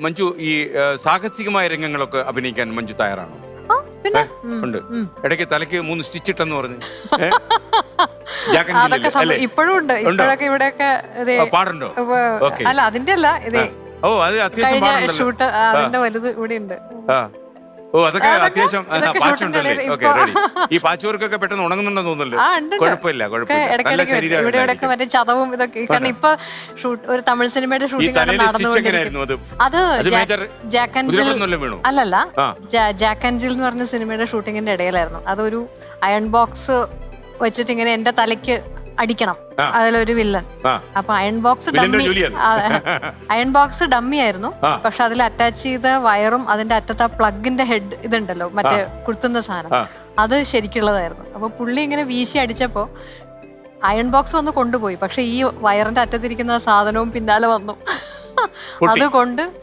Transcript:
മഞ്ജു ഈ സാഹസികമായ രംഗങ്ങളൊക്കെ അഭിനയിക്കാൻ മഞ്ജു തയ്യാറാണോ? പിന്നെ ഉണ്ട്. ഇടയ്ക്ക് തലയ്ക്ക് 3 സ്റ്റിച്ച് ഇട്ടെന്ന് പറഞ്ഞു. അതൊക്കെ ഇപ്പോഴും ഉണ്ട്. ഇപ്പോഴൊക്കെ ഇവിടെയൊക്കെ പാടുണ്ടോ? അല്ല, അതിന്റെ അല്ല, ഇത് ഓ അത് അത്യാവശ്യം ഷൂട്ട് അതിന്റെ വലുത് ഇവിടെ ഉണ്ട്. ഓ അതൊക്കെ അത്യാവശ്യം പാച്ചുണ്ടല്ലേ? Okay, ready. ഈ പാച്ച് വർക്കൊക്കെ പെട്ടെന്ന് ഉണങ്ങുന്നുണ്ടെന്ന് തോന്നുന്നല്ലോ. കുഴപ്പമില്ല. ഇവിടെ ഇവിടെയൊക്കെ മറ്റേ ചതവും ഇതൊക്കെ. കാരണം ഇപ്പൊ ഒരു തമിഴ് സിനിമയുടെ ഷൂട്ടിംഗ് നടന്നുകൊണ്ടിരിക്കുന്നത്. അത് ജാക്ക് ആൻഡ് ജിൽ അല്ലല്ല, ജാക്ക് ആൻഡ് ജിൽ എന്ന് പറഞ്ഞ സിനിമയുടെ ഷൂട്ടിങ്ങിന്റെ ഇടയിലായിരുന്നു. അതൊരു അയൺ ബോക്സ് വെച്ചിട്ട് ഇങ്ങനെ എന്റെ തലയ്ക്ക് അടിക്കണം, അതിലൊരു വില്ലൻ. അപ്പൊ അയൺ ബോക്സ് ഡമ്മി ആയിരുന്നു. പക്ഷെ അതിൽ അറ്റാച്ച് ചെയ്ത വയറും അതിന്റെ അറ്റത്ത് ആ പ്ലഗിന്റെ ഹെഡ് ഇതുണ്ടല്ലോ, മറ്റേ കുത്തുന്ന സാധനം, അത് ശരിക്കുള്ളതായിരുന്നു. അപ്പൊ പുള്ളി ഇങ്ങനെ വീശി അടിച്ചപ്പോ അയൺ ബോക്സ് വന്ന് കൊണ്ടുപോയി. പക്ഷെ ഈ വയറിന്റെ അറ്റത്തിരിക്കുന്ന സാധനവും പിന്നാലെ വന്നു. അതുകൊണ്ട്